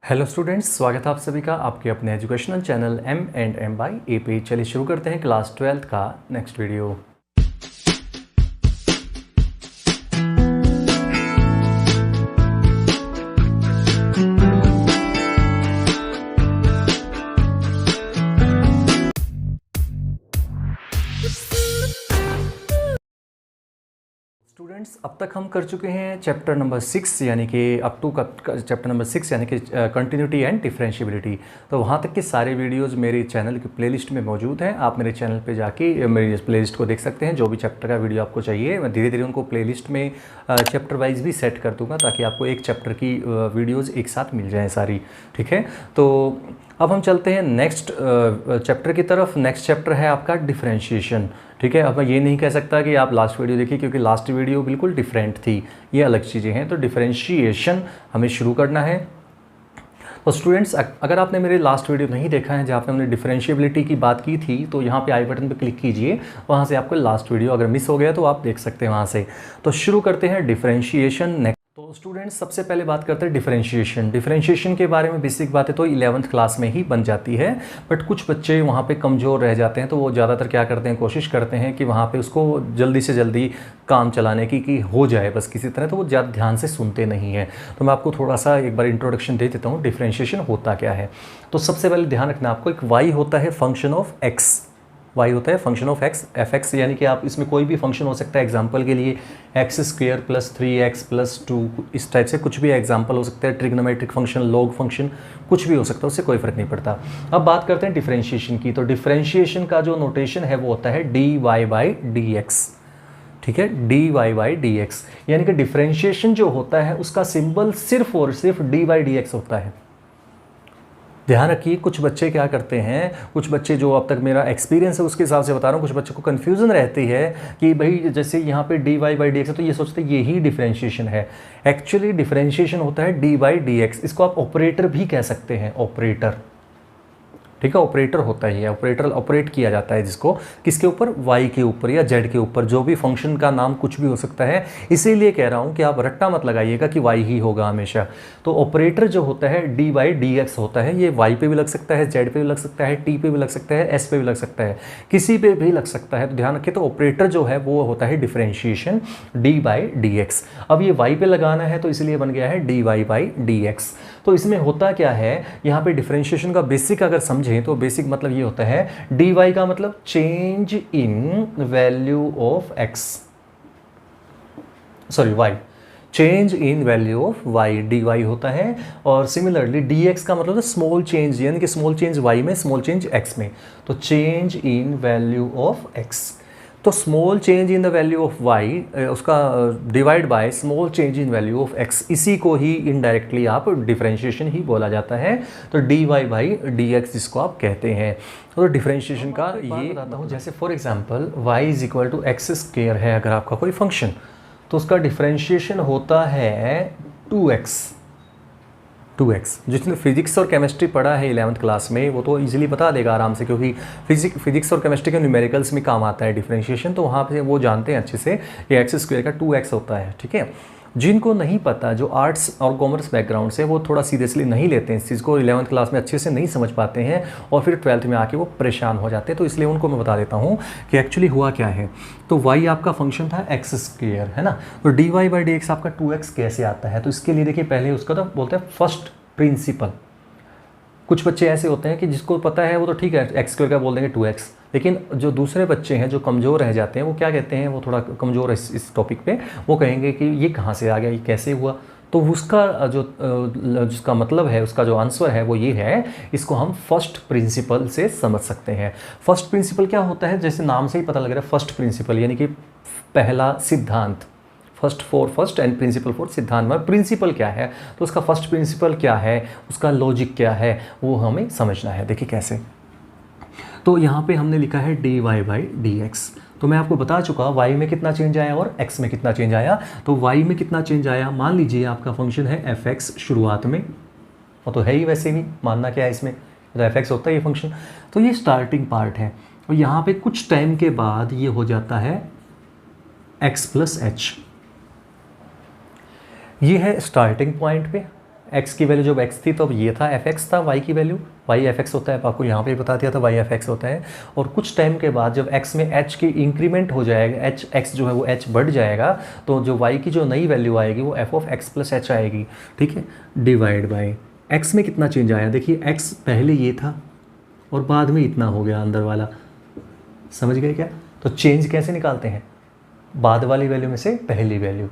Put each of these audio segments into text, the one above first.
Hello students, स्वागत है आप सभी का आपके अपने एजुकेशनल चैनल M&M बाय ए पे। चलिए शुरू करते हैं क्लास 12th का नेक्स्ट वीडियो। स्टूडेंट्स, अब तक हम कर चुके हैं चैप्टर नंबर 6 यानी कि अप टू चैप्टर नंबर 6 यानी कि कंटिन्यूटी एंड डिफरेंशिएबिलिटी। तो वहाँ तक के सारे वीडियोस मेरे चैनल की प्लेलिस्ट में मौजूद हैं। आप मेरे चैनल पे जाके मेरी प्लेलिस्ट को देख सकते हैं। जो भी चैप्टर का वीडियो आपको चाहिए मैं धीरे धीरे उनको प्लेलिस्ट में चैप्टर वाइज भी सेट कर दूँगा ताकि आपको एक चैप्टर की वीडियोज़ एक साथ मिल जाएँ सारी। ठीक है, तो अब हम चलते हैं नेक्स्ट चैप्टर की तरफ। नेक्स्ट चैप्टर है आपका डिफरेंशिएशन। ठीक है, अब मैं ये नहीं कह सकता कि आप लास्ट वीडियो देखिए क्योंकि लास्ट वीडियो बिल्कुल डिफरेंट थी, ये अलग चीज़ें हैं। तो डिफरेंशिएशन हमें शुरू करना है। तो स्टूडेंट्स, अगर आपने मेरे लास्ट वीडियो नहीं देखा है जहाँ पे हमने डिफरेंशिएबिलिटी की बात की थी तो यहाँ पे आई बटन पे क्लिक कीजिए, वहाँ से आपको लास्ट वीडियो अगर मिस हो गया तो आप देख सकते हैं वहाँ से। तो शुरू करते हैं डिफरेंशिएशन। तो स्टूडेंट्स, सबसे पहले बात करते हैं डिफरेंशिएशन। डिफरेंशिएशन के बारे में बेसिक बातें तो 11th क्लास में ही बन जाती है, बट कुछ बच्चे वहाँ पे कमज़ोर रह जाते हैं तो वो ज़्यादातर क्या करते हैं, कोशिश करते हैं कि वहाँ पे उसको जल्दी से जल्दी काम चलाने की कि हो जाए बस किसी तरह, तो वो ज़्यादा ध्यान से सुनते नहीं हैं। तो मैं आपको थोड़ा सा एक बार इंट्रोडक्शन दे देता हूँ डिफरेंशिएशन होता क्या है। तो सबसे पहले ध्यान रखना आपको, एक y होता है फंक्शन ऑफ x। y होता है फंक्शन ऑफ x, f(x) यानी कि आप इसमें कोई भी फंक्शन हो सकता है। एग्जांपल के लिए x² + 3x + 2, इस टाइप से कुछ भी एग्जांपल हो सकता है। ट्रिग्नोमेट्रिक फंक्शन, लॉग फंक्शन, कुछ भी हो सकता है, उससे कोई फ़र्क नहीं पड़ता। अब बात करते हैं डिफरेंशिएशन की। तो डिफरेंशिएशन का जो नोटेशन है वो होता है dy/dx। ठीक है, dy/dx यानी कि डिफरेंशिएशन जो होता है उसका सिंबल सिर्फ और सिर्फ dy/dx होता है। ध्यान रखिए, कुछ बच्चे क्या करते हैं, कुछ बच्चे जो अब तक मेरा एक्सपीरियंस है उसके हिसाब से बता रहा हूँ, कुछ बच्चों को कन्फ्यूज़न रहती है कि भाई जैसे यहाँ पे dy/dx है तो ये सोचते हैं यही डिफरेंशिएशन है। एक्चुअली डिफरेंशिएशन होता है dy/dx। इसको आप ऑपरेटर भी कह सकते हैं, ऑपरेटर। ठीक है, ऑपरेटर होता है, ऑपरेटर ऑपरेट किया जाता है जिसको, किसके ऊपर, y के ऊपर या z के ऊपर। जो भी फंक्शन का नाम कुछ भी हो सकता है, इसीलिए कह रहा हूँ कि आप रट्टा मत लगाइएगा कि y ही होगा हमेशा। तो ऑपरेटर जो होता है dy/dx होता है, ये y पे भी लग सकता है, z पे भी लग सकता है, t पे भी लग सकता है, s पे भी लग सकता है, किसी पे भी लग सकता है। तो ध्यान रखिए, तो ऑपरेटर जो है वो होता है डिफरेंशिएशन dy/dx। अब ये y पे लगाना है तो इसलिए बन गया है dy/dx। तो इसमें होता क्या है, यहाँ पे डिफरेंशिएशन का बेसिक अगर समझें तो बेसिक मतलब ये होता है, dy का मतलब change in value of x, sorry y, change in value of y dy होता है। और सिमिलरली dx का मतलब स्मॉल चेंज, यानी कि स्मॉल चेंज y में, स्मॉल चेंज x में। तो change in value of x, तो small change in the value of y उसका divide by small change in value of x, इसी को ही इनडायरेक्टली आप डिफरेंशिएशन ही बोला जाता है। तो dy/dx जिसको आप कहते हैं। तो डिफरेंशिएशन का ये बताता हूँ, जैसे फॉर एग्जांपल y = x² है अगर आपका कोई फंक्शन, तो उसका डिफरेंशिएशन होता है 2x। जिसने फिजिक्स और केमिस्ट्री पढ़ा है 11th क्लास में वो तो इजीली बता देगा आराम से, क्योंकि फिजिक्स और केमिस्ट्री के न्यूमेरिकल्स में काम आता है डिफरेंशिएशन, तो वहाँ पे वो जानते हैं अच्छे से ये x² का 2x होता है। ठीक है, जिनको नहीं पता, जो आर्ट्स और कॉमर्स बैकग्राउंड से, वो थोड़ा सीरियसली नहीं लेते हैं इस चीज़ को, 11th क्लास में अच्छे से नहीं समझ पाते हैं और फिर 12th में आके वो परेशान हो जाते हैं। तो इसलिए उनको मैं बता देता हूँ कि एक्चुअली हुआ क्या है। तो y आपका फंक्शन था x², है ना, तो dy/dx आपका 2x कैसे आता है। तो इसके लिए देखिए, पहले उसका तो बोलते हैं फर्स्ट प्रिंसिपल। कुछ बच्चे ऐसे होते हैं कि जिसको पता है वो तो ठीक है x² का बोल देंगे 2x, लेकिन जो दूसरे बच्चे हैं जो कमज़ोर रह जाते हैं वो क्या कहते हैं, वो थोड़ा कमज़ोर है इस टॉपिक पे, वो कहेंगे कि ये कहाँ से आ गया, ये कैसे हुआ। तो उसका जो जिसका मतलब है, उसका जो आंसर है वो ये है, इसको हम फर्स्ट प्रिंसिपल से समझ सकते हैं। फर्स्ट प्रिंसिपल क्या होता है, जैसे नाम से ही पता लग रहा है, फर्स्ट प्रिंसिपल यानी कि पहला सिद्धांत। फर्स्ट एंड प्रिंसिपल फॉर सिद्धांत में प्रिंसिपल क्या है, तो उसका फर्स्ट प्रिंसिपल क्या है, उसका लॉजिक क्या है, वो हमें समझना है। देखिए कैसे, तो यहाँ पे हमने लिखा है dy/dx। तो मैं आपको बता चुका y में कितना चेंज आया और x में कितना चेंज आया। तो y में कितना चेंज आया, मान लीजिए आपका फंक्शन है f(x) शुरुआत में, वो तो है ही, वैसे भी मानना क्या है इसमें, तो f(x) होता है ये फंक्शन। तो ये स्टार्टिंग पार्ट है और यहाँ पे कुछ टाइम के बाद ये हो जाता है x + h। ये है स्टार्टिंग पॉइंट पे, x की वैल्यू जब x थी तो अब ये था fx था y की वैल्यू, y fx होता है, आपको यहाँ पे बता दिया था y fx होता है। और कुछ टाइम के बाद जब x में h की इंक्रीमेंट हो जाएगा, x जो है वो h बढ़ जाएगा, तो जो y की जो नई वैल्यू आएगी वो f of x plus h आएगी, ठीक है, डिवाइड बाई x में कितना चेंज आया, देखिए x पहले ये था और बाद में इतना हो गया अंदर वाला, समझ गए क्या। तो चेंज कैसे निकालते हैं, बाद वाली वैल्यू में से पहली वैल्यू।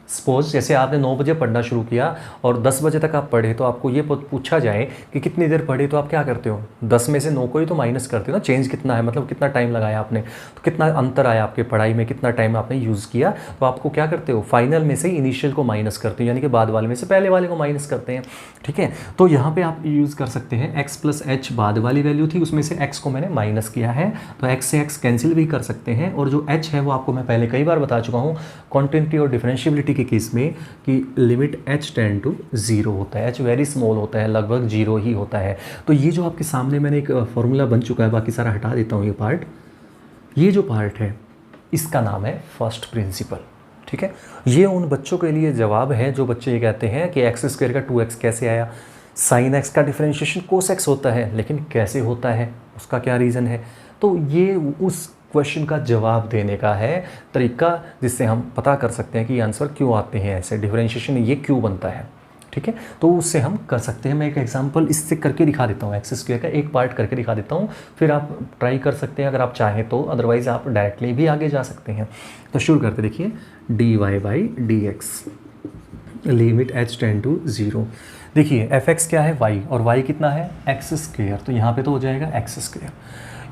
सपोज जैसे आपने 9 बजे पढ़ना शुरू किया और 10 बजे तक आप पढ़े, तो आपको ये पूछा जाए कि कितनी देर पढ़े, तो आप क्या करते हो, 10 में से 9 को ही तो माइनस करते हो ना, चेंज कितना है, मतलब कितना टाइम लगाया आपने, तो कितना अंतर आया आपके पढ़ाई में, कितना टाइम आपने यूज़ किया, तो आपको क्या करते हो, फाइनल में से इनिशियल को माइनस करते हो, यानी कि बाद वाले में से पहले वाले को माइनस करते हैं, ठीक है। तो यहाँ पर आप यूज़ कर सकते हैं x प्लस एच बाद वाली वैल्यू थी, उसमें से x को मैंने माइनस किया है, तो x से x कैंसिल भी कर सकते हैं। और जो h है वो आपको मैं पहले कई बार बता चुका हूँ कॉन्टिन्यूटी और डिफरेंशियबिलिटी के केस में कि लिमिट h टेंड टू 0 होता है, h वेरी स्मॉल होता है, लगभग 0 ही होता है। तो ये जो आपके सामने मैंने एक फॉर्मूला बन चुका है, बाकी सारा हटा देता हूँ ये पार्ट, ये जो पार्ट है इसका नाम है फर्स्ट प्रिंसिपल, ठीक है। ये उन बच्चों के लिए जवाब है जो बच्चे ये कहते हैं कि x स्क्वायर का 2x कैसे आया, साइन x का डिफरेंशिएशन कोस x होता है, लेकिन कैसे होता है, उसका क्या रीज़न है। तो ये उस क्वेश्चन का जवाब देने का है तरीका, जिससे हम पता कर सकते हैं कि आंसर क्यों आते हैं ऐसे, डिफरेंशिएशन ये क्यों बनता है, ठीक है। तो उससे हम कर सकते हैं। मैं एक एग्जांपल इससे करके दिखा देता हूँ, एक्स स्क्वायर का एक पार्ट करके दिखा देता हूँ, फिर आप ट्राई कर सकते हैं अगर आप चाहें तो, अदरवाइज़ आप डायरेक्टली भी आगे जा सकते हैं। तो शुरू करते, देखिए D Y by D X limit h tend to 0। देखिए fx क्या है, y, और y कितना है x स्क्वायर, तो यहाँ पे तो हो जाएगा x स्क्वायर।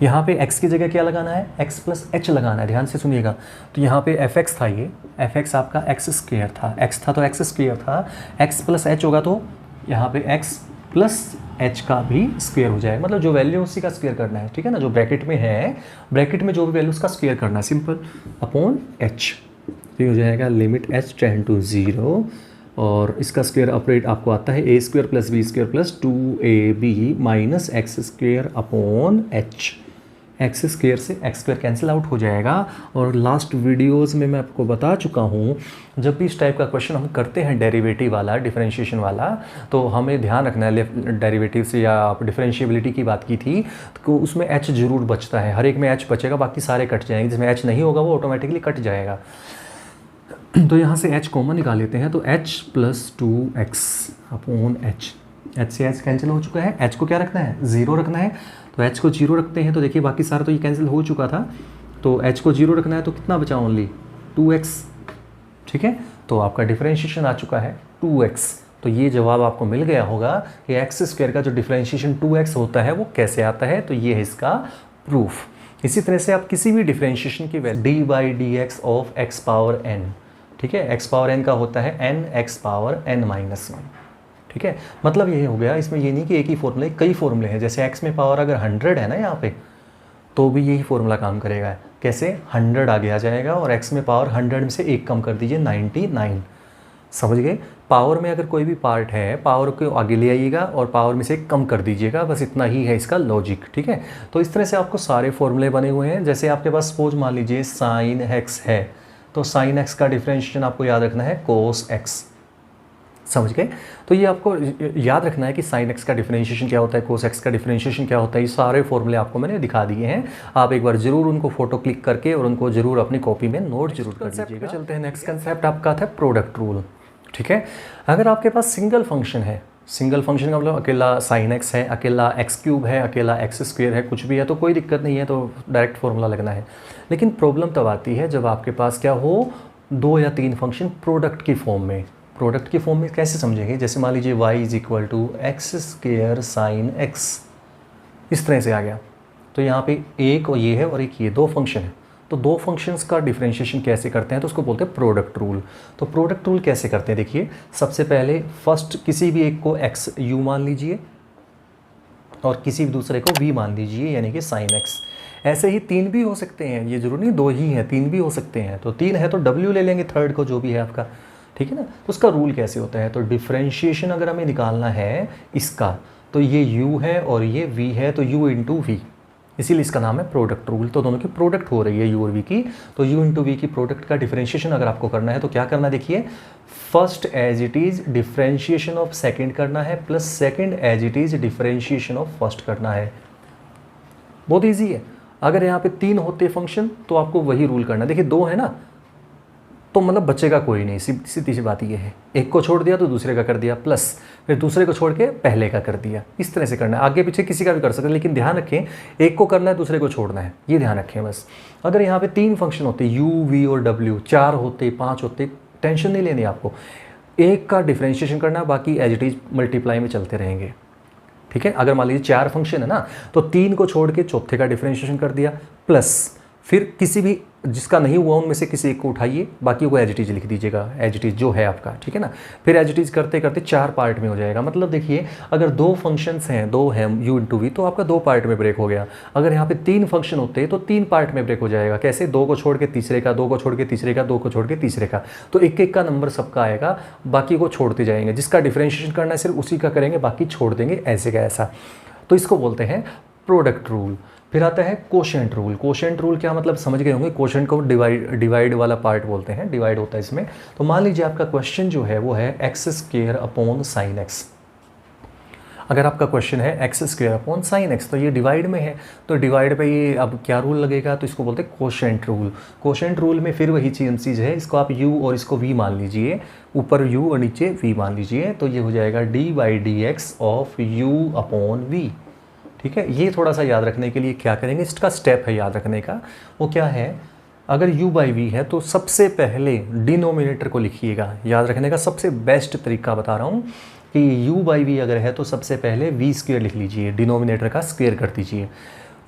यहाँ पे x की जगह क्या लगाना है, x प्लस h लगाना है, ध्यान से सुनिएगा। तो यहाँ पे fx था, ये fx आपका x स्क्वायर था, x था तो x स्क्वायर था, x प्लस h होगा तो यहाँ पे x प्लस h का भी स्क्वायर हो जाएगा, मतलब जो वैल्यू उसी का स्क्वायर करना है, ठीक है ना, जो ब्रैकेट में है, ब्रैकेट में जो भी वैल्यू उसका स्क्वायर करना है, सिंपल, अपॉन h। तो हो जाएगा लिमिट h टेंड टू 0, और इसका स्क्वायर ऑपरेट आपको आता है a square plus b square plus 2ab minus x square upon h। X square से एक्स स्क्वायर कैंसिल आउट हो जाएगा। और लास्ट वीडियोस में मैं आपको बता चुका हूँ, जब भी इस टाइप का क्वेश्चन हम करते हैं डेरिवेटिव वाला, डिफरेंशिएशन वाला, तो हमें ध्यान रखना है, लेफ्ट डेरिवेटिव से या आप डिफरेंशिएबिलिटी की बात की थी, तो उसमें h जरूर बचता है, हर एक में h बचेगा, बाकी सारे कट जाएंगे, जिसमें h नहीं होगा वो ऑटोमेटिकली कट जाएगा। तो यहाँ से h कॉमन निकाल लेते हैं, तो h plus 2x upon h, h से h कैंसिल हो चुका है, h को क्या रखना है, 0 रखना है, तो h को 0 रखते हैं। तो देखिए बाकी सारा तो ये कैंसिल हो चुका था, तो h को 0 रखना है, तो कितना बचा, ओनली 2x, ठीक है। तो आपका डिफरेंशिएशन आ चुका है 2x। तो ये जवाब आपको मिल गया होगा कि एक्स स्क्वायर का जो डिफरेंशिएशन 2x होता है वो कैसे आता है, तो ये है इसका प्रूफ। इसी तरह से आप किसी भी डिफरेंशिएशन की value D by D x of x power n, ठीक है, x पावर n का होता है n x power n minus 1, ठीक है। मतलब ये हो गया, इसमें ये नहीं कि एक ही फॉर्मूला, कई फॉर्मूले हैं। जैसे x में पावर अगर 100 है ना यहाँ पे, तो भी यही फॉर्मूला काम करेगा। कैसे, 100 आगे आ जाएगा और x में पावर 100 में से एक कम कर दीजिए, 99, समझ गए। पावर में अगर कोई भी पार्ट है, पावर को आगे ले आइएगा और पावर में से एक कम कर दीजिएगा, बस इतना ही है इसका लॉजिक, ठीक है। तो इस तरह से आपको सारे फॉर्मूले बने हुए हैं। जैसे आपके पास सपोज मान लीजिए साइन x है, तो साइन x का डिफरेंशिएशन आपको याद रखना है कोस x, समझ गए। तो ये आपको याद रखना है कि साइन x का डिफरेंशिएशन क्या होता है, कोस x का डिफरेंशिएशन क्या होता है। ये सारे फॉर्मूले आपको मैंने दिखा दिए हैं, आप एक बार जरूर उनको फोटो क्लिक करके और उनको जरूर अपनी कॉपी में नोट जरूर कर लीजिएगा। चलते हैं नेक्स्ट कंसेप्ट आपका था प्रोडक्ट रूल, ठीक है। अगर आपके पास सिंगल फंक्शन है, सिंगल फंक्शन का मतलब अकेला साइन x है, अकेला x क्यूब है, अकेला x स्क्वायर है, कुछ भी है, तो कोई दिक्कत नहीं है, तो डायरेक्ट फार्मूला लगना है। लेकिन प्रॉब्लम तब आती है जब आपके पास क्या हो, 2 या 3 फंक्शन प्रोडक्ट की फॉर्म में। प्रोडक्ट की फॉर्म में कैसे समझेंगे, जैसे मान लीजिए y is equal to X square sine x, इस तरह से आ गया। तो यहाँ पे एक और ये है और एक ये, 2 फंक्शन है, तो 2 फंक्शंस का डिफरेंशिएशन कैसे करते हैं, तो उसको बोलते हैं प्रोडक्ट रूल। तो प्रोडक्ट रूल कैसे करते हैं, देखिए सबसे पहले फर्स्ट किसी भी एक को x u मान लीजिए और किसी भी दूसरे को v मान लीजिए, यानी कि साइन x। ऐसे ही 3 भी हो सकते हैं, ये जरूरी नहीं 2 ही हैं, 3 भी हो सकते हैं। तो 3 है तो w ले लेंगे, थर्ड को जो भी है आपका, ठीक है ना। तो उसका रूल कैसे होता है, तो डिफरेंशिएशन अगर हमें निकालना है इसका, तो ये u है और ये v है, तो u इंटू वी, इसीलिए इसका नाम है प्रोडक्ट रूल। तो दोनों की प्रोडक्ट हो रही है यू और वी की, तो यू इंटू वी की प्रोडक्ट का डिफरेंशिएशन अगर आपको करना है तो क्या करना है, देखिए first as it is differentiation of second करना है plus second as it is differentiation of first करना है। बहुत ईजी है। अगर यहाँ पे 3 होते फंक्शन तो आपको वही रूल करना है। देखिए 2 है ना, तो मतलब बचेगा कोई नहीं, सीधी सी बात ये है। एक को छोड़ दिया तो दूसरे का कर दिया, प्लस फिर दूसरे को छोड़ के पहले का कर दिया। इस तरह से करना है, आगे पीछे किसी का भी कर सकते हैं, लेकिन ध्यान रखें एक को करना है दूसरे को छोड़ना है, ये ध्यान रखें बस। अगर यहाँ पे 3 फंक्शन होते यू वी और डब्ल्यू, 4 होते 5 होते, टेंशन नहीं लेनी आपको, एक का डिफ्रेंशिएशन करना, बाकी एज इट इज मल्टीप्लाई में चलते रहेंगे। ठीक है, अगर मान लीजिए 4 फंक्शन है ना, तो 3 को छोड़ के चौथे का डिफरेंशिएशन कर दिया, प्लस फिर किसी भी जिसका नहीं हुआ उनमें से किसी एक को उठाइए, बाकी को एज इट इज लिख दीजिएगा, एज इट इज जो है आपका, ठीक है ना। फिर एज इट इज करते करते 4 पार्ट में हो जाएगा। मतलब देखिए अगर 2 फंक्शंस हैं, 2 हैं यू इंटू वी, तो आपका 2 पार्ट में ब्रेक हो गया। अगर यहाँ पे 3 फंक्शन होते तो 3 पार्ट में ब्रेक हो जाएगा। कैसे, 2 को छोड़ के तीसरे का, 2 को छोड़ के तीसरे का, 2 को छोड़ के तीसरे का, तो एक एक का नंबर सबका आएगा, बाकी को छोड़ते जाएंगे। जिसका डिफरेंशिएशन करना है सिर्फ उसी का करेंगे, बाकी छोड़ देंगे, ऐसे का ऐसा। तो इसको बोलते हैं प्रोडक्ट रूल। फिर आता है कोशेंट रूल। कोशेंट रूल क्या मतलब समझ गए होंगे, कोशेंट को डिवाइड वाला पार्ट बोलते हैं, डिवाइड होता है इसमें। तो मान लीजिए आपका क्वेश्चन जो है वो है x square upon sine x. अगर आपका क्वेश्चन है x square upon sine x, तो ये डिवाइड में है, तो डिवाइड पे ये अब क्या रूल लगेगा, तो इसको बोलते हैं कोशेंट रूल। कोशेंट रूल में फिर वही चीज़ है, इसको आप u और इसको v मान लीजिए, ऊपर u और नीचे v मान लीजिए, तो ये हो जाएगा d/dx of u upon v। ठीक है, ये थोड़ा सा याद रखने के लिए क्या करेंगे, इसका स्टेप है याद रखने का, वो क्या है, अगर u/v है तो सबसे पहले डिनोमिनेटर को लिखिएगा। याद रखने का सबसे बेस्ट तरीका बता रहा हूँ कि u/v अगर है तो सबसे पहले v स्क्वायर लिख लीजिए, डिनोमिनेटर का स्क्वायर कर दीजिए।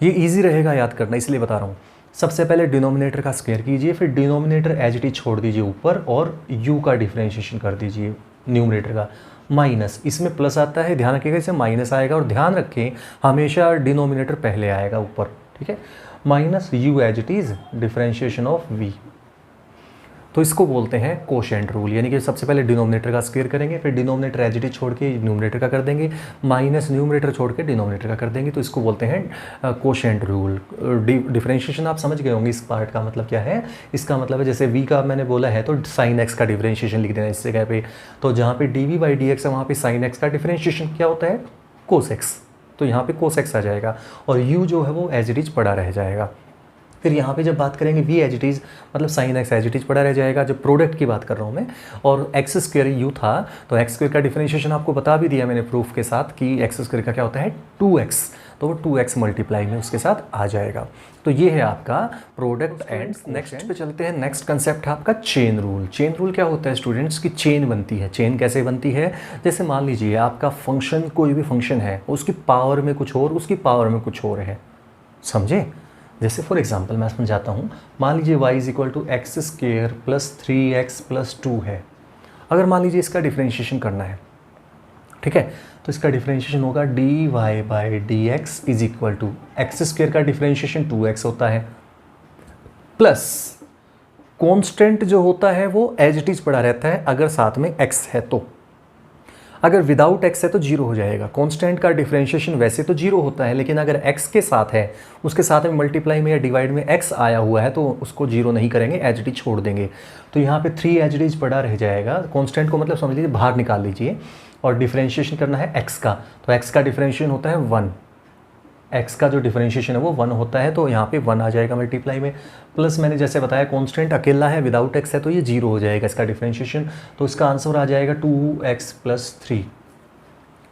ये ईजी रहेगा याद करना, इसलिए बता रहा हूँ। सबसे पहले डिनोमिनेटर का स्क्वायर कीजिए, फिर डिनोमिनेटर एज इट इज छोड़ दीजिए ऊपर, और u का डिफरेंशिएशन कर दीजिए न्यूमरेटर का, माइनस, इसमें प्लस आता है, ध्यान रखिएगा इसे माइनस आएगा, और ध्यान रखें हमेशा डिनोमिनेटर पहले आएगा ऊपर। ठीक है, minus u as it is differentiation of v। तो इसको बोलते हैं कोशेंट रूल, यानी कि सबसे पहले डिनोमिनेटर का स्क्वायर करेंगे, फिर डिनोमिनेटर एज इट इज छोड़ के न्यूमरेटर का कर देंगे, माइनस न्यूमरेटर छोड़ के डिनोमिनेटर का कर देंगे, तो इसको बोलते हैं कोशेंट रूल। डिफरेंशिएशन आप समझ गए होंगे इस पार्ट का मतलब क्या है। इसका मतलब है जैसे v का मैंने बोला है तो साइन एक्स का डिफरेंशिएशन लिख देना इस जगह पे, तो जहाँ पे dv/dx है वहाँ पे साइन एक्स का डिफरेंशिएशन क्या होता है, कोस एक्स, तो यहाँ पे कोस एक्स आ जाएगा, और u जो है वो एज इट इज पड़ा रह जाएगा। फिर यहाँ पे जब बात करेंगे v एज इट इज़ मतलब sine X as it is पड़ा रह जाएगा, जब प्रोडक्ट की बात कर रहा हूँ मैं, और एक्स स्क्वायर u था, तो एक्स स्क्वायर का डिफरेंशिएशन आपको बता भी दिया मैंने प्रूफ के साथ कि एक्स स्क्वायर का क्या होता है 2x, तो वो 2x मल्टीप्लाई में उसके साथ आ जाएगा। तो ये है आपका प्रोडक्ट एंड। नेक्स्ट पे चलते हैं, नेक्स्ट कंसेप्ट है आपका चेन रूल। चेन रूल क्या होता है स्टूडेंट्स की, चेन बनती है। चेन कैसे बनती है, जैसे मान लीजिए आपका फंक्शन, कोई भी फंक्शन है, उसकी पावर में कुछ और, उसकी पावर में कुछ और है, समझे। जैसे फॉर एग्जांपल मैं समझाता हूँ, मान लीजिए y = x² + 3x + 2 है। अगर मान लीजिए इसका डिफरेंशिएशन करना है, ठीक है, तो इसका डिफरेंशिएशन होगा dy/dx = x² का डिफरेंशिएशन 2x होता है, प्लस कांस्टेंट जो होता है वो एज इट इज पड़ा रहता है अगर साथ में x है तो, अगर विदाउट x है तो 0 हो जाएगा। कांस्टेंट का डिफरेंशिएशन वैसे तो 0 होता है, लेकिन अगर x के साथ है, उसके साथ में मल्टीप्लाई में या डिवाइड में x आया हुआ है, तो उसको 0 नहीं करेंगे, एज इट इज छोड़ देंगे। तो यहाँ पे 3 एज इट इज पड़ा रह जाएगा। कांस्टेंट को मतलब समझ लीजिए बाहर निकाल लीजिए, और डिफरेंशिएशन करना है x का, तो x का डिफरेंशिएशन होता है 1, x का जो डिफरेंशिएशन है वो 1 होता है, तो यहाँ पे 1 आ जाएगा मल्टीप्लाई में, प्लस मैंने जैसे बताया कांस्टेंट अकेला है, विदाउट x है, तो ये 0 हो जाएगा इसका डिफरेंशिएशन, तो इसका आंसर आ जाएगा 2x + 3।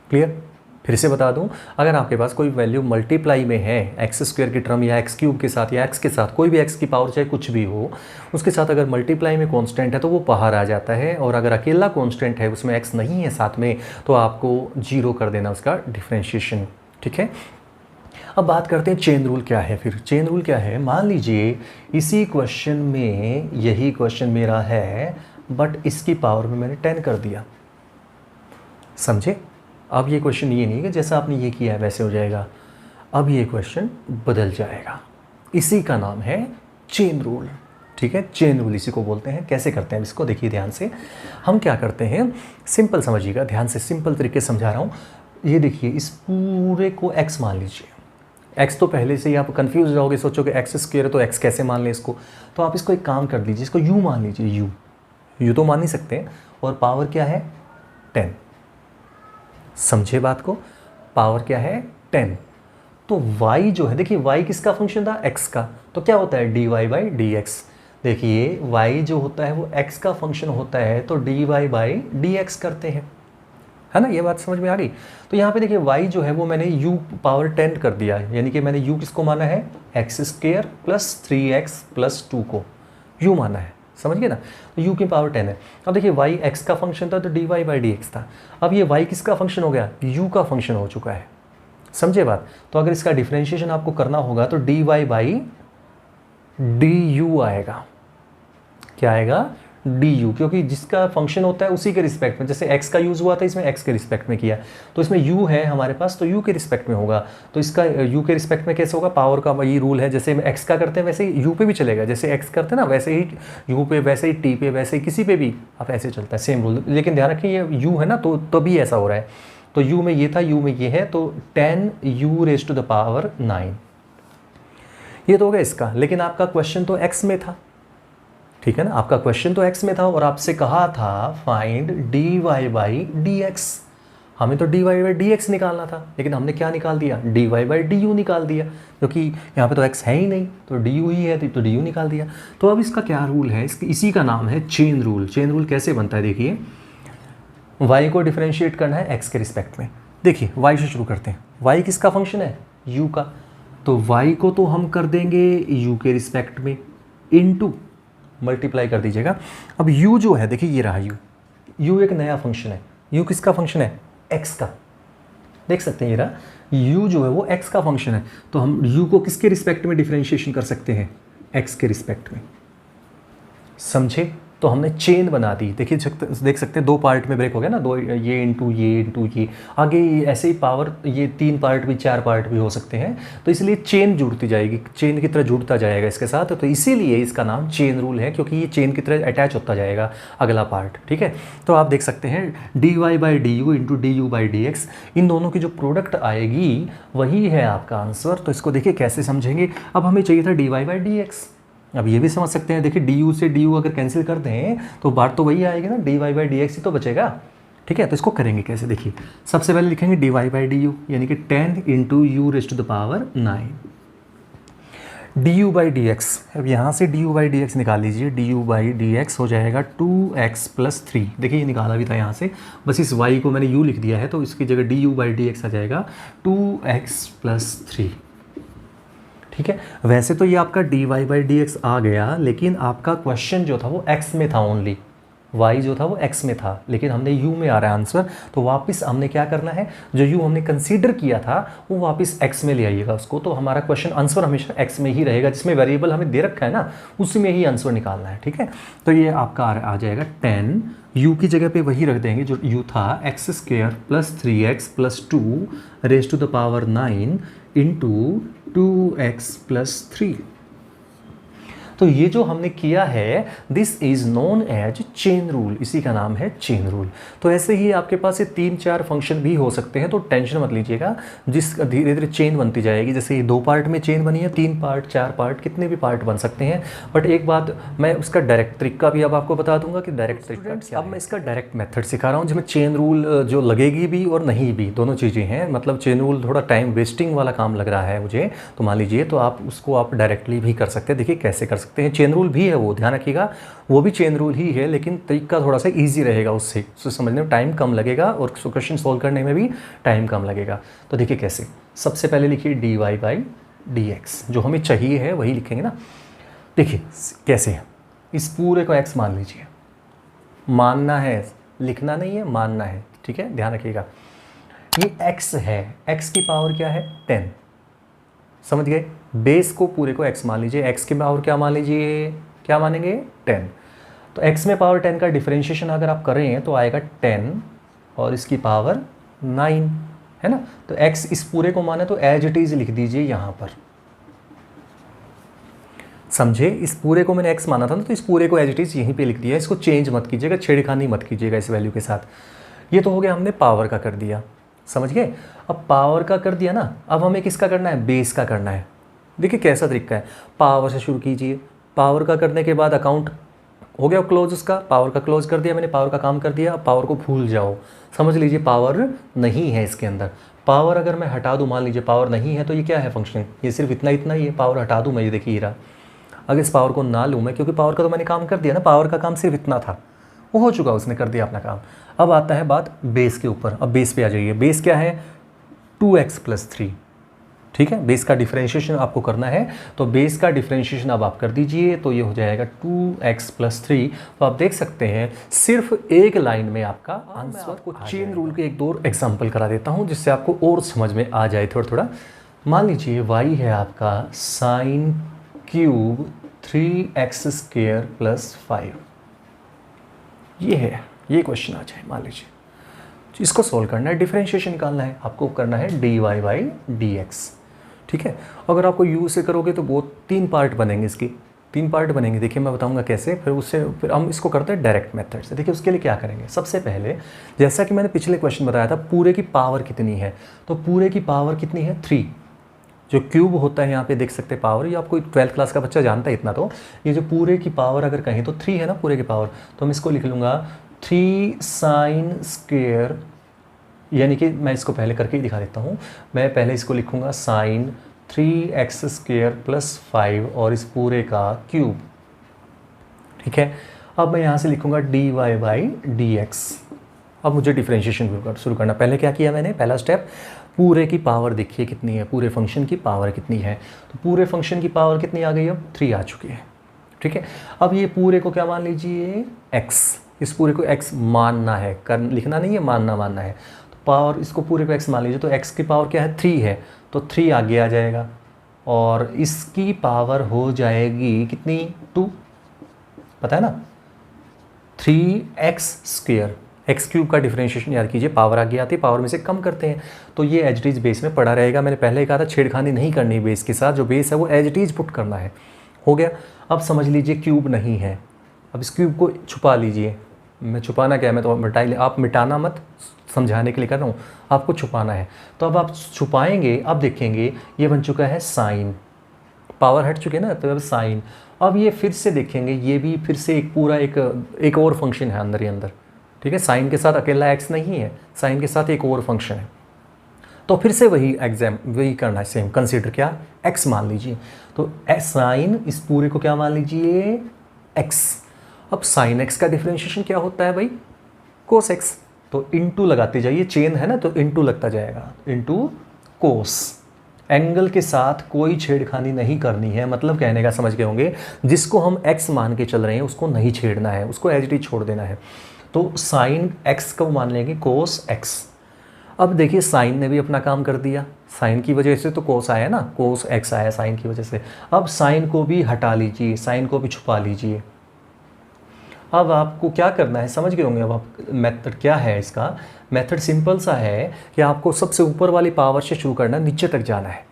क्लियर, फिर से बता दूं, अगर आपके पास कोई वैल्यू मल्टीप्लाई में है x² की टर्म या x³ के साथ या x के साथ, कोई भी x की पावर चाहे कुछ भी हो, उसके साथ अगर मल्टीप्लाई में कांस्टेंट है तो वो बाहर आ जाता है, और अगर अकेला कांस्टेंट है उसमें x नहीं है साथ में, तो आपको 0 कर देना उसका डिफरेंशिएशन। ठीक है, अब बात करते हैं चेन रूल क्या है। फिर चेन रूल क्या है, मान लीजिए इसी क्वेश्चन में यही क्वेश्चन मेरा है, बट इसकी पावर में मैंने 10 कर दिया, समझे। अब ये क्वेश्चन ये नहीं है कि जैसा आपने ये किया है वैसे हो जाएगा, अब ये क्वेश्चन बदल जाएगा। इसी का नाम है चेन रूल। ठीक है, चेन रूल इसी को बोलते हैं। कैसे करते हैं इसको, देखिए ध्यान से। हम क्या करते हैं, सिंपल समझिएगा, ध्यान से, सिंपल तरीके से समझा रहा हूँ। ये देखिए, इस पूरे को x मान लीजिए, x तो पहले से ही आप कंफ्यूज रहोगे, सोचोगे एक्स स्क्वायर है तो x कैसे मान लें इसको। तो आप इसको एक काम कर दीजिए, इसको u मान लीजिए, u तो मान नहीं सकते, और पावर क्या है 10। समझे बात को, पावर क्या है 10। तो y जो है, देखिए y किसका फंक्शन था, x का, तो क्या होता है dy/dx। देखिए y जो होता है वो x का फंक्शन होता है, तो dy/dx करते हैं, है ना, ये बात समझ में आ गई। तो यहाँ पे देखिए y जो है वो मैंने u पावर 10 कर दिया है, यानी कि मैंने u किसको माना है, x² + 3x + 2 को u माना है, समझ गए ना। तो u की पावर 10 है। अब देखिए y x का फंक्शन था तो dy/dx था, अब ये y किसका फंक्शन हो गया, u का फंक्शन हो चुका है, समझे बात। तो अगर इसका डिफरेंशिएशन आपको करना होगा तो dy/du आएगा, क्या आएगा, du, क्योंकि जिसका फंक्शन होता है उसी के रिस्पेक्ट में, जैसे x का यूज़ हुआ था इसमें x के रिस्पेक्ट में किया, तो इसमें u है हमारे पास तो u के रिस्पेक्ट में होगा। तो इसका u के रिस्पेक्ट में कैसे होगा, पावर का वही रूल है, जैसे x का करते हैं वैसे ही u पे भी चलेगा, जैसे x करते हैं ना वैसे ही u पे, वैसे ही t पे, वैसे ही किसी पे भी आप ऐसे चलता है, सेम रूल। लेकिन ध्यान रखिए ये u है ना, तो तभी ऐसा हो रहा है। तो u में ये था, u में ये है, तो 10u⁻⁹ ये तो हो गया इसका। लेकिन आपका क्वेश्चन तो x में था, ठीक है ना, आपका क्वेश्चन तो x में था और आपसे कहा था फाइंड dy/dx। हमें तो dy/dx निकालना था, लेकिन हमने क्या निकाल दिया, dy/du निकाल दिया, क्योंकि यहाँ पे तो x है ही नहीं, तो du ही है तो du निकाल दिया। तो अब इसका क्या रूल है, इसी का नाम है चेन रूल। चेन रूल कैसे बनता है, देखिए y को डिफरेंशिएट करना है x के रिस्पेक्ट में। देखिए y से शुरू करते हैं, y किसका फंक्शन है, u का, तो y को तो हम कर देंगे u के रिस्पेक्ट में, इनटू मल्टीप्लाई कर दीजिएगा। अब u जो है, देखिए ये रहा u एक नया फंक्शन है, u किसका फंक्शन है, x का, देख सकते हैं ये रहा u जो है वो x का फंक्शन है। तो हम u को किसके रिस्पेक्ट में डिफरेंशिएशन कर सकते हैं, x के रिस्पेक्ट में, समझे। तो हमने चेन बना दी, देखिए देख सकते हैं 2 पार्ट में ब्रेक हो गया ना, 2 ये इंटू ये आगे ऐसे ही पावर, ये 3 पार्ट भी 4 पार्ट भी हो सकते हैं। तो इसलिए चेन जुड़ती जाएगी, चेन की तरह जुड़ता जाएगा इसके साथ, तो इसीलिए इसका नाम चेन रूल है, क्योंकि ये चेन की तरह अटैच होता जाएगा अगला पार्ट, ठीक है। तो आप देख सकते हैं dy/du इंटू du/dx, इन दोनों की जो प्रोडक्ट आएगी वही है आपका आंसर। तो इसको देखिए कैसे समझेंगे। अब हमें चाहिए था dy/dx, अब ये भी समझ सकते हैं, देखिए du से du अगर कैंसिल कर दें तो बात तो वही आएगी ना, dy/dx ही तो बचेगा, ठीक है। तो इसको करेंगे कैसे, देखिए सबसे पहले लिखेंगे dy/du, यानी कि 10 इंटू u⁹ du/dx। अब यहाँ से du/dx निकाल लीजिए, du/dx हो जाएगा 2x + 3। देखिए ये निकाला भी था यहाँ से, बस इस y को मैंने u लिख दिया है, तो इसकी जगह du/dx आ जाएगा 2x + 3, ठीक है। वैसे तो ये आपका dy/dx आ गया, लेकिन आपका क्वेश्चन जो था वो x में था ओनली, y जो था वो x में था, लेकिन हमने u में आ रहा है आंसर। तो वापस हमने क्या करना है, जो u हमने कंसीडर किया था वो वापस x में ले आइएगा उसको। तो हमारा क्वेश्चन आंसर हमेशा x में ही रहेगा, जिसमें वेरिएबल हमें दे रखा है ना उसी में ही आंसर निकालना है, ठीक है। तो ये आपका आ जाएगा 10, u की जगह पे वही रख देंगे जो u था, x² + 3x + 2 9 इंटू 2x + 3। तो ये जो हमने किया है, this is known as chain rule, इसी का नाम है चेन रूल। तो ऐसे ही आपके पास ये 3-4 फंक्शन भी हो सकते हैं, तो टेंशन मत लीजिएगा, जिस धीरे धीरे चेन बनती जाएगी। जैसे ये 2 पार्ट में चेन बनी है, 3 पार्ट 4 पार्ट कितने भी पार्ट बन सकते हैं। बट एक बात मैं उसका डायरेक्ट तरीका भी अब आपको बता दूंगा कि डायरेक्ट तरीका, अब मैं इसका डायरेक्ट मेथड सिखा रहा हूँ, जिसमें चेन रूल जो लगेगी भी और नहीं भी, दोनों चीज़ें हैं। मतलब चेन रूल थोड़ा टाइम वेस्टिंग वाला काम लग रहा है मुझे, तो मान लीजिए तो आप उसको आप डायरेक्टली भी कर सकते हैं। देखिए कैसे कर सकते हैं, चेन रूल भी है वो, ध्यान रखिएगा, वो भी चेन रूल ही है, लेकिन तरीका थोड़ा सा इजी रहेगा, उससे समझने में टाइम कम लगेगा और क्वेश्चन सोल्व करने में भी टाइम कम लगेगा। तो देखिए कैसे, सबसे पहले लिखिए dy/dx, जो हमें चाहिए है वही लिखेंगे ना। देखिए कैसे है, इस पूरे को x मान लीजिए, मानना है, लिखना नहीं है, मानना है, ठीक है, ध्यान रखिएगा। ये x है, x की पावर क्या है 10, समझ गए। बेस को पूरे को x मान लीजिए, x की पावर क्या मान लीजिए, क्या मानेंगे 10। तो x में पावर 10 का डिफरेंशिएशन अगर आप करें तो आएगा 10 और इसकी पावर 9, है ना। तो x इस पूरे को माने तो एज इट इज लिख दीजिए यहाँ पर, समझे। इस पूरे को मैंने x माना था ना, तो इस पूरे को एज इट इज यहीं पे लिख दिया, इसको चेंज मत कीजिएगा, छेड़खानी मत कीजिएगा इस वैल्यू के साथ। ये तो हो गया, हमने पावर का कर दिया। समझ गए। अब पावर का कर दिया ना, अब हमें किसका करना है, बेस का करना है। देखिए कैसा तरीका है, पावर से शुरू कीजिए, पावर का करने के बाद अकाउंट हो गया क्लोज, उसका पावर का क्लोज कर दिया मैंने, पावर का काम कर दिया। अब पावर को भूल जाओ, समझ लीजिए पावर नहीं है इसके अंदर। पावर अगर मैं हटा दूँ, मान लीजिए पावर नहीं है, तो ये क्या है फंक्शन, ये सिर्फ इतना इतना ही है। पावर हटा दूँ मैं, ये देखिए रहा। अगर इस पावर को ना लूँ मैं, क्योंकि पावर का तो मैंने काम कर दिया ना, पावर का काम सिर्फ इतना था, वो हो चुका, उसने कर दिया अपना काम। अब आता है बात बेस के ऊपर। अब बेस पे आ जाइए। बेस क्या है, 2x + 3, ठीक है। बेस का डिफरेंशिएशन आपको करना है, तो बेस का डिफरेंशिएशन अब आप कर दीजिए, तो ये हो जाएगा 2x + 3। तो आप देख सकते हैं सिर्फ एक लाइन में आपका आंसर। आपको चेन रूल के एक दो एग्जाम्पल करा देता हूँ, जिससे आपको और समझ में आ जाए थोड़ा थोड़ा। मान लीजिए y है आपका sin³ 3x² + 5, ये है, ये क्वेश्चन आ जाए मान लीजिए। इसको सोल्व करना है, डिफरेंशिएशन निकालना है, आपको करना है dy/dx, ठीक है। अगर आपको u से करोगे तो वो 3 पार्ट बनेंगे, इसकी 3 पार्ट बनेंगे। देखिए मैं बताऊंगा कैसे, फिर हम इसको करते हैं डायरेक्ट मेथड से। देखिए उसके लिए क्या करेंगे, सबसे पहले जैसा कि मैंने पिछले क्वेश्चन बताया था, पूरे की पावर कितनी है, तो पूरे की पावर कितनी है 3। जो क्यूब होता है यहाँ पे देख सकते हैं पावर, ये आपको 12th क्लास का बच्चा जानता है इतना। तो ये जो पूरे की पावर अगर कहें तो 3 है ना पूरे की पावर, तो मैं इसको लिख लूँगा 3 sin², यानी कि मैं इसको पहले करके ही दिखा देता हूँ। मैं पहले इसको लिखूँगा sin 3x² + 5 और इस पूरे का क्यूब, ठीक है। अब मैं यहाँ से लिखूँगा dy/dx। अब मुझे डिफरेंशिएशन शुरू करना। पहले क्या किया मैंने, पहला स्टेप, पूरे की पावर देखिए कितनी है, पूरे फंक्शन की पावर कितनी है, तो पूरे फंक्शन की पावर कितनी आ गई, अब 3 आ चुकी है, ठीक है। अब ये पूरे को क्या मान लीजिए x, इस पूरे को x मानना है, लिखना नहीं है, मानना है। तो पावर, इसको पूरे को x मान लीजिए, तो x की पावर क्या है 3 है, तो 3 आगे आ जाएगा, और इसकी पावर हो जाएगी कितनी 2, पता है ना, 3x²। x³ का डिफरेंशिएशन याद कीजिए, पावर आगे आती है, पावर में से कम करते हैं, तो ये एज इट इज बेस में पड़ा रहेगा। मैंने पहले कहा था छेड़खानी नहीं करनी बेस के साथ, जो बेस है वो एज इट इज पुट करना है। हो गया। अब समझ लीजिए क्यूब नहीं है, अब इस क्यूब को छुपा लीजिए। मैं छुपाना क्या है, मैं तो आप मिटाना मत, समझाने के लिए कर रहा हूँ, आपको छुपाना है। तो अब आप छुपाएंगे, अब देखेंगे ये बन चुका है साइन, पावर हट चुके ना, तो अब साइन। अब ये फिर से देखेंगे, ये भी फिर से एक पूरा एक और फंक्शन है अंदर ही अंदर, ठीक है। साइन के साथ अकेला x नहीं है, साइन के साथ एक और फंक्शन है, तो फिर से वही करना है, सेम कंसीडर क्या, x मान लीजिए। तो साइन इस पूरे को क्या मान लीजिए x। अब साइन x का डिफरेंशिएशन क्या होता है भाई, कोस x। तो इनटू लगाते जाइए, चेन है ना, तो इनटू लगता जाएगा, इनटू कोस। एंगल के साथ कोई छेड़खानी नहीं करनी है, मतलब कहने का समझ गए होंगे, जिसको हम x मान के चल रहे हैं उसको नहीं छेड़ना है, उसको एज इट इज छोड़ देना है। तो साइन x को मान लेंगे कोस x। अब देखिए साइन ने भी अपना काम कर दिया, साइन की वजह से तो कोस आया ना, कोस x आया साइन की वजह से। अब साइन को भी हटा लीजिए, साइन को भी छुपा लीजिए। अब आपको क्या करना है, समझ गए होंगे। अब आप मेथड क्या है इसका, मेथड सिंपल सा है कि आपको सबसे ऊपर वाली पावर से शुरू करना, नीचे तक जाना है।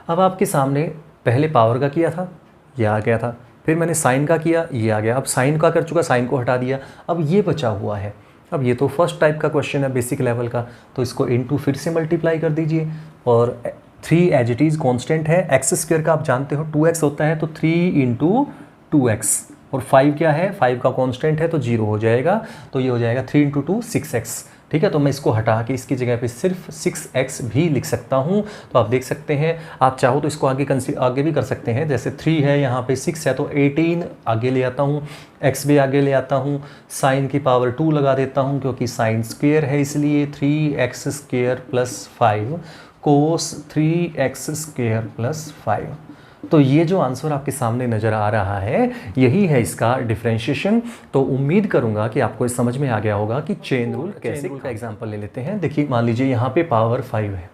अब आपके सामने पहले पावर का किया था, ये आ गया था, फिर मैंने साइन का किया, ये आ गया। अब साइन का कर चुका, साइन को हटा दिया, अब ये बचा हुआ है। अब ये तो फर्स्ट टाइप का क्वेश्चन है, बेसिक लेवल का, तो इसको इनटू फिर से मल्टीप्लाई कर दीजिए, और 3 एज इट इज़ कॉन्स्टेंट है, x² का आप जानते हो 2x होता है, तो 3 × 2x, और 5 क्या है, 5 का कांस्टेंट है तो 0 हो जाएगा, तो ये हो जाएगा 3 × 2 6x, ठीक है। तो मैं इसको हटा के इसकी जगह पे सिर्फ 6x भी लिख सकता हूँ। तो आप देख सकते हैं, आप चाहो तो इसको आगे भी कर सकते हैं, जैसे 3 है, यहाँ पे 6 है, तो 18 आगे ले आता हूँ, x भी आगे ले आता हूँ, साइन की पावर 2 लगा देता हूँ, क्योंकि साइन स्क्वेयर है इसलिए 3x² + 5 कोस 3x² + 5। तो ये जो आंसर आपके सामने नज़र आ रहा है, यही है इसका डिफरेंशिएशन। तो उम्मीद करूंगा कि आपको इस समझ में आ गया होगा कि चेन रूल कैसे का एग्जांपल ले लेते हैं। देखिए मान लीजिए यहाँ पे पावर 5 है,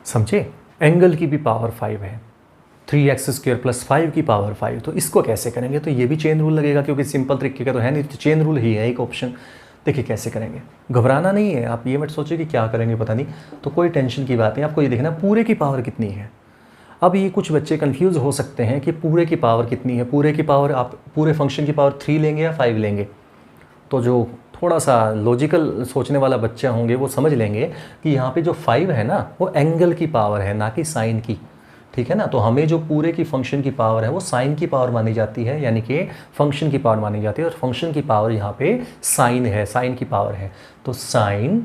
समझे, एंगल की भी पावर 5 है, 3x² + 5 की पावर 5, तो इसको कैसे करेंगे, तो ये भी चेन रूल लगेगा, क्योंकि सिंपल तरीके का तो है नहीं, तो चेन रूल ही है एक ऑप्शन। देखिए कैसे करेंगे, घबराना नहीं है, आप ये मत सोचिए कि क्या करेंगे पता नहीं, तो कोई टेंशन की बात नहीं, आपको ये देखना पूरे की पावर कितनी है। अब ये कुछ बच्चे कंफ्यूज हो सकते हैं कि पूरे की पावर कितनी है, पूरे की पावर आप पूरे फंक्शन की पावर 3 लेंगे या 5 लेंगे, तो जो थोड़ा सा लॉजिकल सोचने वाला बच्चा होंगे वो समझ लेंगे कि यहाँ पे जो 5 है ना वो एंगल की पावर है, ना कि साइन की। ठीक है ना, तो हमें जो पूरे की फंक्शन की पावर है वो साइन की पावर मानी जाती है, यानी कि फंक्शन की पावर मानी जाती है, और फंक्शन की पावर यहाँ पे साइन है, साइन की पावर है। तो साइन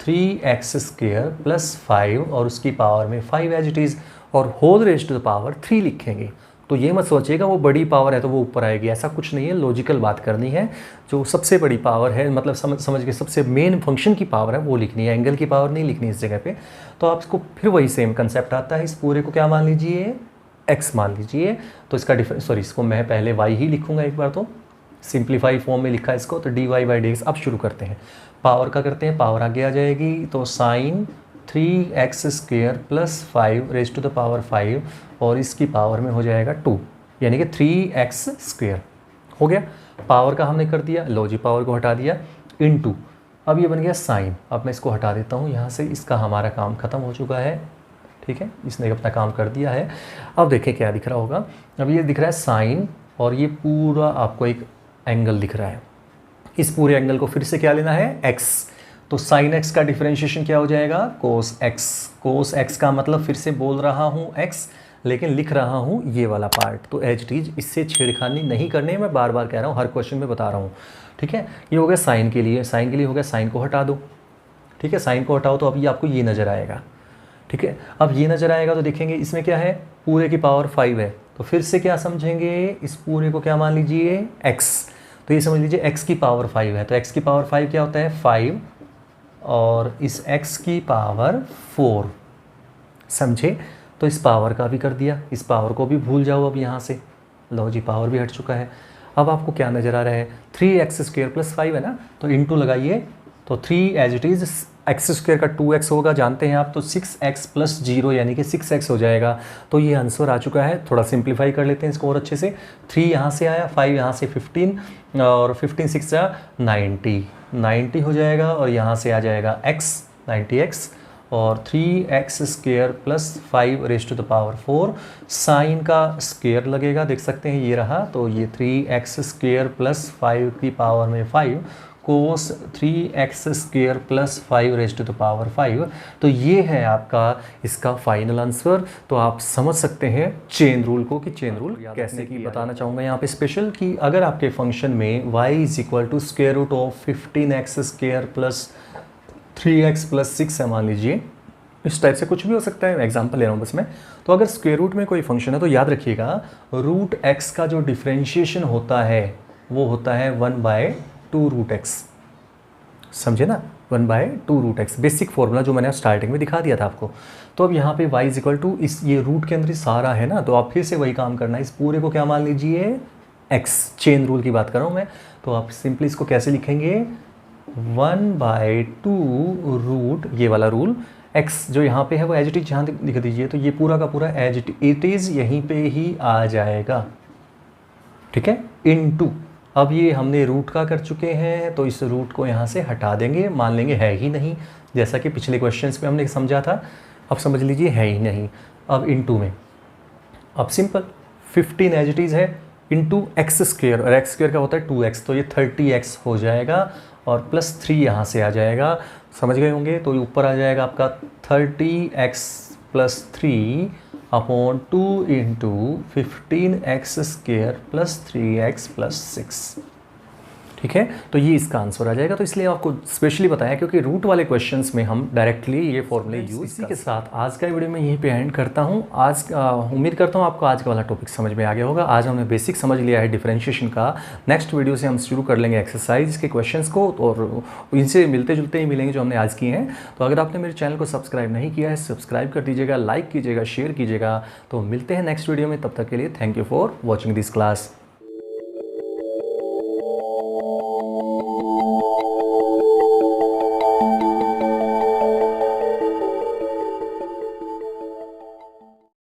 3x² प्लस 5 और उसकी पावर में 5 एज इट इज़, और whole raised to the power 3 लिखेंगे। तो ये मत सोचिएगा वो बड़ी पावर है तो वो ऊपर आएगी, ऐसा कुछ नहीं है। लॉजिकल बात करनी है, जो सबसे बड़ी पावर है, मतलब समझ के सबसे मेन फंक्शन की पावर है वो लिखनी है, एंगल की पावर नहीं लिखनी इस जगह पे। तो आपको फिर वही सेम कंसेप्ट आता है, इस पूरे को क्या मान लीजिए, x मान लीजिए। तो इसका इसको मैं पहले y ही लिखूंगा एक बार, तो सिंप्लीफाई फॉर्म में लिखा है इसको, तो dy/dx। अब शुरू करते हैं, पावर का करते हैं, पावर आगे आ जाएगी। तो sine 3x² plus 5 raise to the power 5 और इसकी पावर में हो जाएगा 2, यानी कि 3x² हो गया। पावर का हमने कर दिया, लो जी पावर को हटा दिया, इनटू अब ये बन गया साइन। अब मैं इसको हटा देता हूँ यहाँ से, इसका हमारा काम ख़त्म हो चुका है। ठीक है, इसने अपना काम कर दिया है। अब देखें क्या दिख रहा होगा, अब ये दिख रहा है साइन और ये पूरा आपको एक एंगल दिख रहा है। इस पूरे एंगल को फिर से क्या लेना है, x। तो साइन x का डिफरेंशिएशन क्या हो जाएगा, कोस x। कोस x का मतलब फिर से बोल रहा हूँ x, लेकिन लिख रहा हूँ ये वाला पार्ट। तो एज इट इज, इससे छेड़खानी नहीं करनी है, मैं बार बार कह रहा हूँ, हर क्वेश्चन में बता रहा हूँ। ठीक है, ये हो गया साइन के लिए, साइन के लिए हो गया, साइन को हटा दो। ठीक है, साइन को हटाओ तो अभी आपको ये नज़र आएगा। ठीक है, अब ये नज़र आएगा तो देखेंगे इसमें क्या है, पूरे की पावर 5 है। तो फिर से क्या समझेंगे, इस पूरे को क्या मान लीजिए, x। तो ये समझ लीजिए x की पावर 5 है, तो x की पावर 5 क्या होता है, 5 और इस x की पावर 4, समझे। तो इस पावर का भी कर दिया, इस पावर को भी भूल जाओ अब यहाँ से, लो जी पावर भी हट चुका है। अब आपको क्या नज़र आ रहा है, 3x² प्लस 5 है ना, तो इंटू लगाइए। तो 3 एज इट इज़, x² का 2x होगा जानते हैं आप, तो 6x प्लस 0 यानी कि 6x हो जाएगा। तो ये आंसर आ चुका है। थोड़ा सिंप्लीफाई कर लेते हैं इसको और अच्छे से। 3 यहाँ से आया, 5 यहाँ से 15 और 15 6 90 हो जाएगा, और यहाँ से आ जाएगा x 90x और 3x² plus 5 raise to the power 4। Sine का स्क्वायर लगेगा, देख सकते हैं ये रहा, तो ये 3x² प्लस 5 की पावर में 5 cos 3x² plus 5 raise to the power 5। तो ये है आपका इसका फाइनल आंसर। तो आप समझ सकते हैं चेन रूल को, कि चेन रूल कैसे की बताना चाहूँगा यहाँ पे स्पेशल, कि अगर आपके फंक्शन में y is equal to square root of 15x² plus 3x plus 6 है, मान लीजिए, इस टाइप से कुछ भी हो सकता है, एग्जाम्पल ले रहा हूँ बस मैं। तो अगर स्क्वायर रूट में कोई फंक्शन है तो याद रखिएगा रूट x का जो डिफ्रेंशिएशन होता है वो होता है 1/2 रूट x, समझे ना, 1/2 रूट x, बेसिक फॉर्मूला जो मैंने स्टार्टिंग में दिखा दिया था आपको। तो अब यहाँ पे y इज इक्वल टू, इस ये रूट के अंदर सारा है ना, तो आप फिर से वही काम करना है, इस पूरे को क्या मान लीजिए, x। चेन रूल की बात कर रहा हूँ मैं। तो आप सिंपली इसको कैसे लिखेंगे, 1/2 रूट, ये वाला रूल, x जो यहाँ पे है वो एज इट इज यहाँ लिख दीजिए। तो ये पूरा का पूरा एज इट इज यहीं पे ही आ जाएगा। ठीक है, इनटू, अब ये हमने रूट का कर चुके हैं, तो इस रूट को यहाँ से हटा देंगे, मान लेंगे है ही नहीं, जैसा कि पिछले क्वेश्चंस में हमने समझा था। अब समझ लीजिए है ही नहीं। अब इनटू में, अब सिंपल 15 एज इट इज़ है, इंटू x², और x² का होता है 2x, तो ये 30x हो जाएगा, और प्लस 3 यहाँ से आ जाएगा, समझ गए होंगे। तो ये ऊपर आ जाएगा आपका 30x plus 3 upon 2 into 15x² plus 3x plus 6। ठीक है, तो ये इसका आंसर आ जाएगा। तो इसलिए आपको स्पेशली बताया क्योंकि रूट वाले क्वेश्चंस में हम डायरेक्टली ये फॉर्मूले यूज। इसी के साथ आज का वीडियो मैं यहीं पे एंड करता हूँ। आज उम्मीद करता हूँ आपको आज का वाला टॉपिक समझ में आ गया होगा। आज हमने बेसिक समझ लिया है डिफरेंशिएशन का। नेक्स्ट वीडियो से हम शुरू कर लेंगे एक्सरसाइज के क्वेश्चंस को, और इनसे मिलते जुलते ही मिलेंगे जो हमने आज किए हैं। तो अगर आपने मेरे चैनल को सब्सक्राइब नहीं किया है, सब्सक्राइब कर दीजिएगा, लाइक कीजिएगा, शेयर कीजिएगा। तो मिलते हैं नेक्स्ट वीडियो में, तब तक के लिए thank you for watching this class.